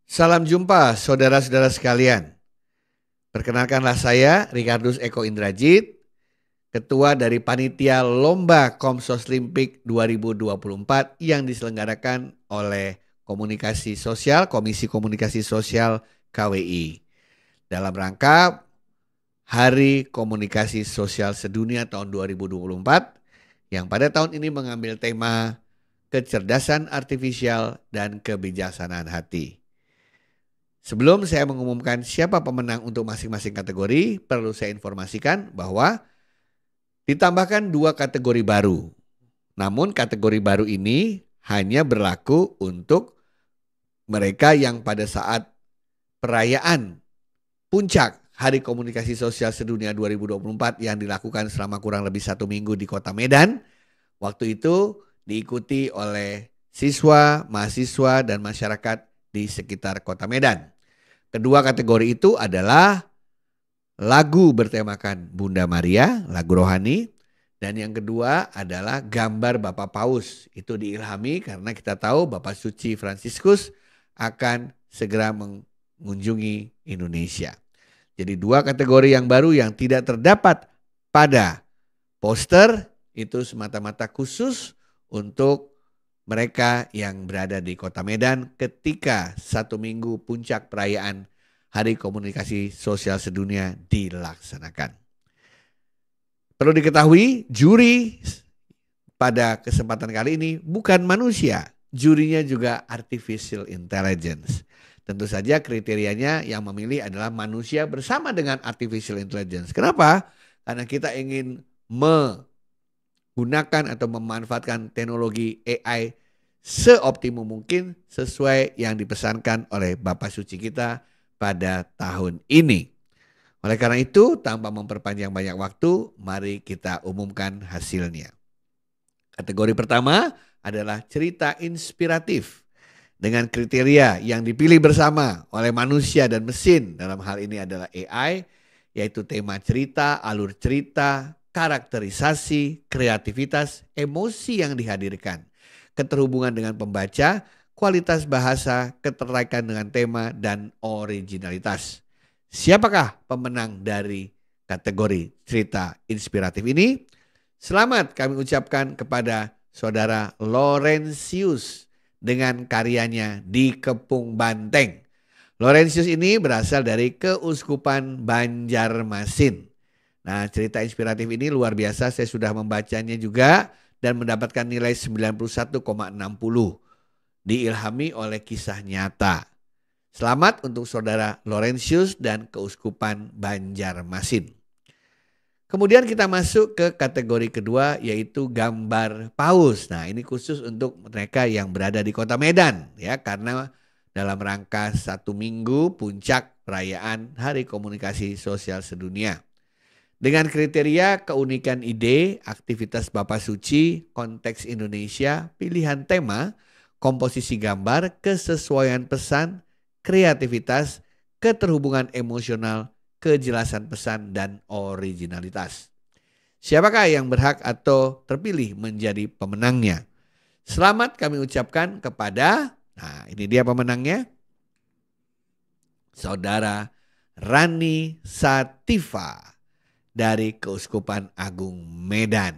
Salam jumpa saudara-saudara sekalian. Perkenalkanlah saya Ricardus Eko Indrajit, Ketua dari Panitia Lomba Komsoslimpik 2024 yang diselenggarakan oleh Komisi Komunikasi Sosial KWI. Dalam rangka Hari Komunikasi Sosial Sedunia tahun 2024 yang pada tahun ini mengambil tema kecerdasan artifisial dan kebijaksanaan hati. Sebelum saya mengumumkan siapa pemenang untuk masing-masing kategori, perlu saya informasikan bahwa ditambahkan 2 kategori baru. Namun kategori baru ini hanya berlaku untuk mereka yang pada saat perayaan puncak Hari Komunikasi Sosial Sedunia 2024 yang dilakukan selama kurang lebih 1 minggu di Kota Medan. Waktu itu diikuti oleh siswa, mahasiswa, dan masyarakat di sekitar Kota Medan. Kedua kategori itu adalah lagu bertemakan Bunda Maria, lagu rohani. Dan yang kedua adalah gambar Bapak Paus. Itu diilhami karena kita tahu Bapak Suci Fransiskus akan segera mengunjungi Indonesia. Jadi 2 kategori yang baru yang tidak terdapat pada poster itu semata-mata khusus untuk mereka yang berada di Kota Medan ketika 1 minggu puncak perayaan Hari Komunikasi Sosial Sedunia dilaksanakan. Perlu diketahui, juri pada kesempatan kali ini bukan manusia, jurinya juga artificial intelligence. Tentu saja kriterianya yang memilih adalah manusia bersama dengan artificial intelligence. Kenapa? Karena kita ingin menggunakan atau memanfaatkan teknologi AI seoptimum mungkin sesuai yang dipesankan oleh Bapak Suci kita pada tahun ini. Oleh karena itu, tanpa memperpanjang banyak waktu, mari kita umumkan hasilnya. Kategori pertama adalah cerita inspiratif dengan kriteria yang dipilih bersama oleh manusia dan mesin, dalam hal ini adalah AI, yaitu tema cerita, alur cerita, karakterisasi, kreativitas, emosi yang dihadirkan, keterhubungan dengan pembaca, kualitas bahasa, keterkaitan dengan tema, dan originalitas. Siapakah pemenang dari kategori cerita inspiratif ini? Selamat kami ucapkan kepada saudara Laurentius dengan karyanya Di Kepung Banteng. Laurentius ini berasal dari Keuskupan Banjarmasin. Nah, cerita inspiratif ini luar biasa, saya sudah membacanya juga dan mendapatkan nilai 91,60. Diilhami oleh kisah nyata. Selamat untuk saudara Laurentius dan Keuskupan Banjarmasin. Kemudian kita masuk ke kategori kedua yaitu gambar paus. Nah, ini khusus untuk mereka yang berada di Kota Medan ya, karena dalam rangka 1 minggu puncak perayaan Hari Komunikasi Sosial Sedunia. Dengan kriteria keunikan ide, aktivitas Bapak Suci, konteks Indonesia, pilihan tema, komposisi gambar, kesesuaian pesan, kreativitas, keterhubungan emosional, kejelasan pesan, dan originalitas. Siapakah yang berhak atau terpilih menjadi pemenangnya? Selamat kami ucapkan kepada, nah ini dia pemenangnya, Saudara Rani Sativa dari Keuskupan Agung Medan.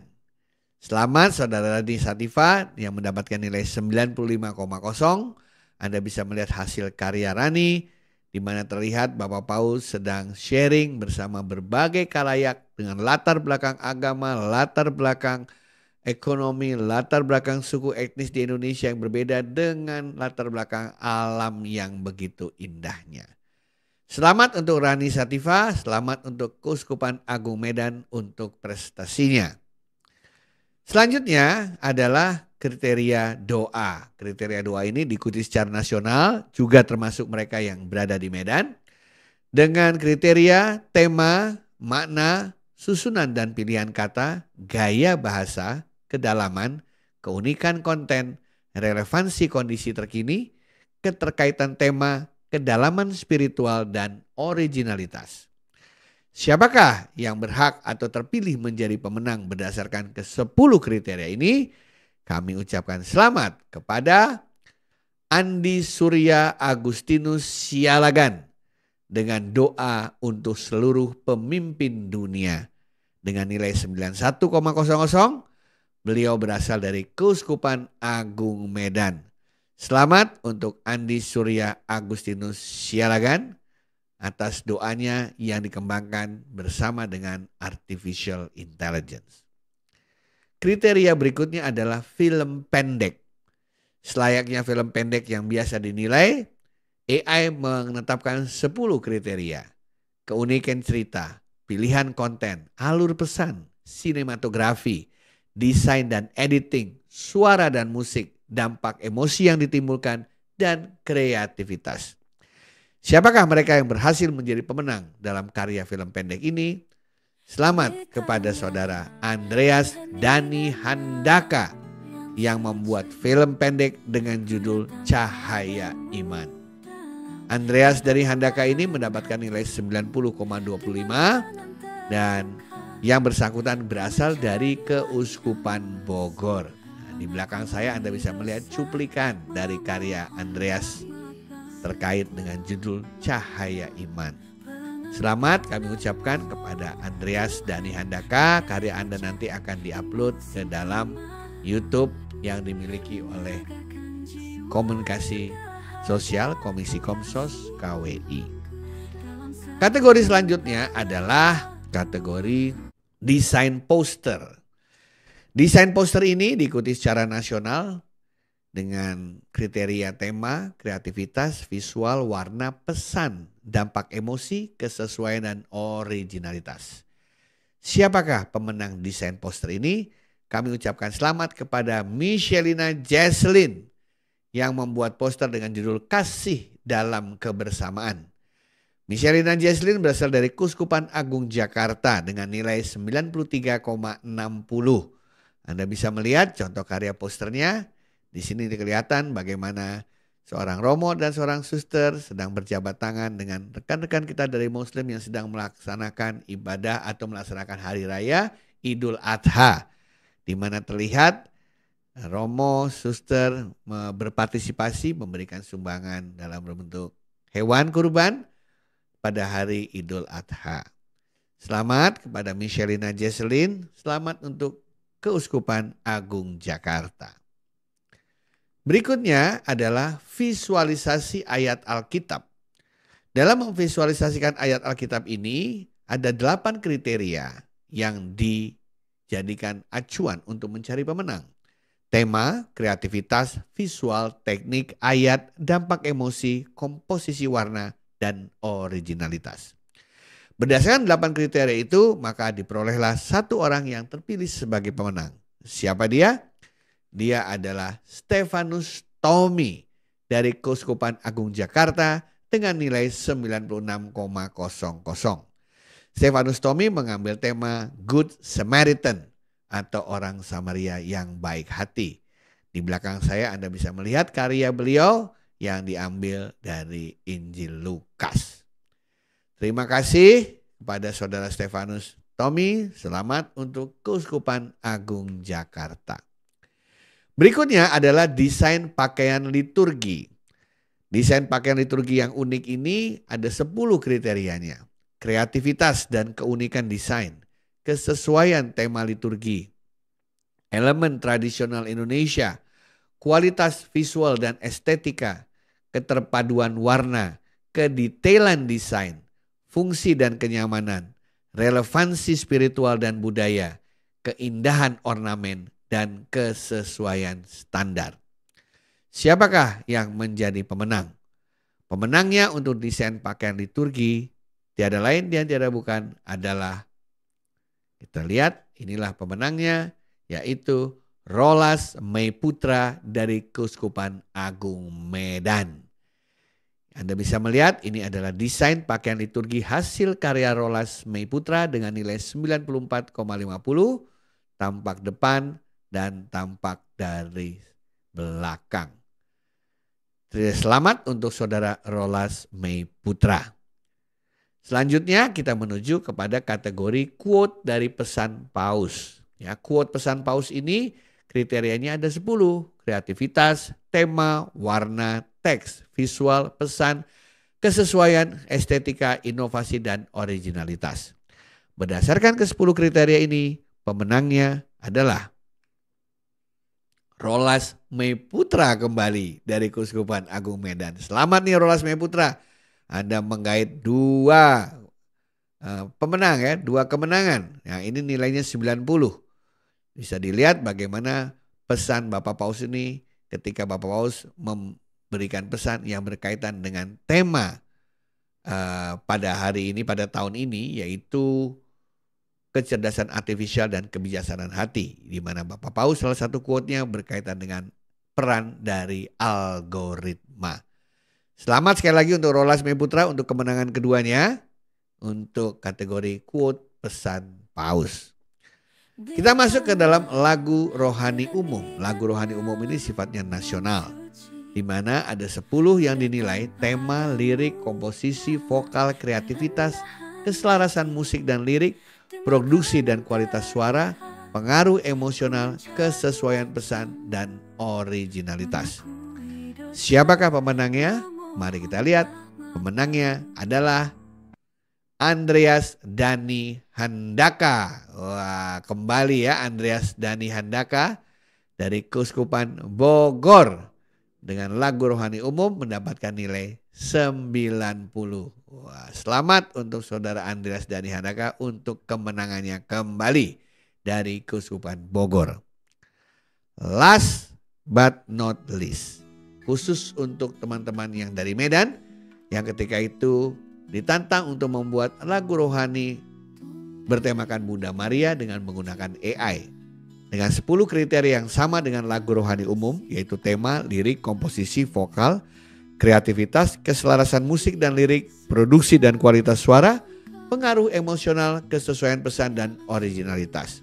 Selamat saudara Rani Sativa yang mendapatkan nilai 95,0. Anda bisa melihat hasil karya Rani di mana terlihat Bapak Paus sedang sharing bersama berbagai khalayak dengan latar belakang agama, latar belakang ekonomi, latar belakang suku etnis di Indonesia yang berbeda dengan latar belakang alam yang begitu indahnya. Selamat untuk Rani Sativa, selamat untuk Keuskupan Agung Medan untuk prestasinya. Selanjutnya adalah kriteria doa. Kriteria doa ini diikuti secara nasional, juga termasuk mereka yang berada di Medan. Dengan kriteria, tema, makna, susunan dan pilihan kata, gaya bahasa, kedalaman, keunikan konten, relevansi kondisi terkini, keterkaitan tema, kedalaman spiritual, dan originalitas. Siapakah yang berhak atau terpilih menjadi pemenang berdasarkan ke-10 kriteria ini? Kami ucapkan selamat kepada Andi Surya Agustinus Sialagan dengan doa untuk seluruh pemimpin dunia. Dengan nilai 91,00, beliau berasal dari Keuskupan Agung Medan. Selamat untuk Andi Surya Agustinus Sialagan atas doanya yang dikembangkan bersama dengan artificial intelligence. Kriteria berikutnya adalah film pendek. Selayaknya film pendek yang biasa dinilai, AI menetapkan 10 kriteria. Keunikan cerita, pilihan konten, alur pesan, sinematografi, desain dan editing, suara dan musik, dampak emosi yang ditimbulkan, dan kreativitas. Siapakah mereka yang berhasil menjadi pemenang dalam karya film pendek ini? Selamat kepada saudara Andreas Dani Handaka yang membuat film pendek dengan judul Cahaya Iman. Andreas dari Handaka ini mendapatkan nilai 90,25 dan yang bersangkutan berasal dari Keuskupan Bogor. Nah, di belakang saya Anda bisa melihat cuplikan dari karya Andreas terkait dengan judul Cahaya Iman. Selamat kami ucapkan kepada Andreas Dani Handaka. Karya Anda nanti akan diupload ke dalam YouTube yang dimiliki oleh Komunikasi Sosial Komisi Komsos KWI. Kategori selanjutnya adalah kategori desain poster. Desain poster ini diikuti secara nasional dengan kriteria tema, kreativitas, visual, warna, pesan, dampak emosi, kesesuaian, dan originalitas. Siapakah pemenang desain poster ini? Kami ucapkan selamat kepada Michelina Jesslyn yang membuat poster dengan judul Kasih dalam Kebersamaan. Michelina Jesslyn berasal dari Keuskupan Agung Jakarta dengan nilai 93,60. Anda bisa melihat contoh karya posternya. Di sini kelihatan bagaimana seorang romo dan seorang suster sedang berjabat tangan dengan rekan-rekan kita dari Muslim yang sedang melaksanakan ibadah atau melaksanakan hari raya Idul Adha, di mana terlihat romo, suster berpartisipasi memberikan sumbangan dalam bentuk hewan kurban pada hari Idul Adha. Selamat kepada Michelina Jesslyn, selamat untuk Keuskupan Agung Jakarta. Berikutnya adalah visualisasi ayat Alkitab. Dalam memvisualisasikan ayat Alkitab ini ada 8 kriteria yang dijadikan acuan untuk mencari pemenang. Tema, kreativitas, visual, teknik, ayat, dampak emosi, komposisi warna, dan originalitas. Berdasarkan 8 kriteria itu, maka diperolehlah satu orang yang terpilih sebagai pemenang. Siapa dia? Dia adalah Stefanus Tommy dari Keuskupan Agung Jakarta dengan nilai 96,00. Stefanus Tommy mengambil tema Good Samaritan atau orang Samaria yang baik hati. Di belakang saya Anda bisa melihat karya beliau yang diambil dari Injil Lukas. Terima kasih kepada saudara Stefanus Tommy. Selamat untuk Keuskupan Agung Jakarta. Berikutnya adalah desain pakaian liturgi. Desain pakaian liturgi yang unik ini ada 10 kriterianya. Kreativitas dan keunikan desain, kesesuaian tema liturgi, elemen tradisional Indonesia, kualitas visual dan estetika, keterpaduan warna, kedetailan desain, fungsi dan kenyamanan, relevansi spiritual dan budaya, keindahan ornamen, dan kesesuaian standar. Siapakah yang menjadi pemenang? Pemenangnya untuk desain pakaian liturgi tiada lain dan tiada bukan adalah, kita lihat inilah pemenangnya, yaitu Rolas Meiputra dari Keuskupan Agung Medan. Anda bisa melihat ini adalah desain pakaian liturgi hasil karya Rolas Meiputra dengan nilai 94,50, tampak depan dan tampak dari belakang. Selamat untuk saudara Rolas Meiputra. Selanjutnya kita menuju kepada kategori quote dari pesan Paus. Ya, quote pesan Paus ini kriterianya ada 10. Kreativitas, tema, warna, teks, visual, pesan, kesesuaian, estetika, inovasi, dan originalitas. Berdasarkan ke-10 kriteria ini, pemenangnya adalah Rolas Meiputra kembali dari Keuskupan Agung Medan. Selamat nih Rolas Meiputra. Anda menggait dua pemenang ya, dua kemenangan. Nah, ini nilainya 90. Bisa dilihat bagaimana pesan Bapak Paus ini ketika Bapak Paus memberikan pesan yang berkaitan dengan tema pada hari ini, pada tahun ini, yaitu kecerdasan artifisial dan kebijaksanaan hati, di mana Bapak Paus salah satu quote-nya berkaitan dengan peran dari algoritma. Selamat sekali lagi untuk Rolas Meiputra untuk kemenangan keduanya untuk kategori quote pesan Paus. Kita masuk ke dalam lagu rohani umum. Lagu rohani umum ini sifatnya nasional, di mana ada 10 yang dinilai tema, lirik, komposisi, vokal, kreativitas, keselarasan musik dan lirik, produksi dan kualitas suara, pengaruh emosional, kesesuaian pesan, dan originalitas. Siapakah pemenangnya? Mari kita lihat. Pemenangnya adalah Andreas Dhani Handaka. Wah, kembali ya Andreas Dhani Handaka dari Keuskupan Bogor dengan lagu rohani umum mendapatkan nilai 90. Wah, selamat untuk saudara Andreas Dhani Handaka untuk kemenangannya kembali dari Keuskupan Bogor. Last but not least, khusus untuk teman-teman yang dari Medan yang ketika itu ditantang untuk membuat lagu rohani bertemakan Bunda Maria dengan menggunakan AI. Dengan 10 kriteria yang sama dengan lagu rohani umum, yaitu tema, lirik, komposisi, vokal, kreativitas, keselarasan musik dan lirik, produksi dan kualitas suara, pengaruh emosional, kesesuaian pesan, dan originalitas.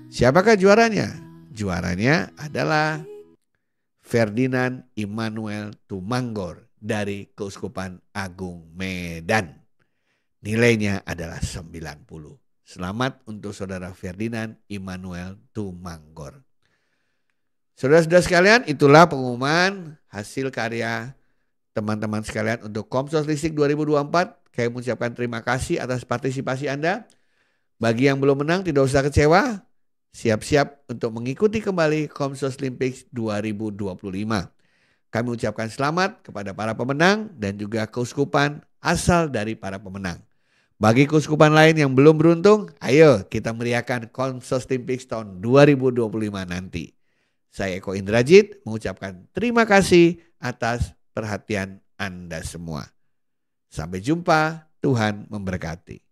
Siapakah juaranya? Juaranya adalah Ferdinand Immanuel Tumanggor dari Keuskupan Agung Medan. Nilainya adalah 90. Selamat untuk saudara Ferdinand Immanuel Tumanggor. Saudara-saudara sekalian, itulah pengumuman hasil karya teman-teman sekalian untuk Komsoslistik 2024. Kami mengucapkan terima kasih atas partisipasi Anda. Bagi yang belum menang tidak usah kecewa. Siap-siap untuk mengikuti kembali Komsoslimpiks 2025. Kami ucapkan selamat kepada para pemenang dan juga keuskupan asal dari para pemenang. Bagi keuskupan lain yang belum beruntung, ayo kita meriahkan Komsoslimpiks tahun 2025 nanti. Saya Eko Indrajit mengucapkan terima kasih atas perhatian Anda semua. Sampai jumpa, Tuhan memberkati.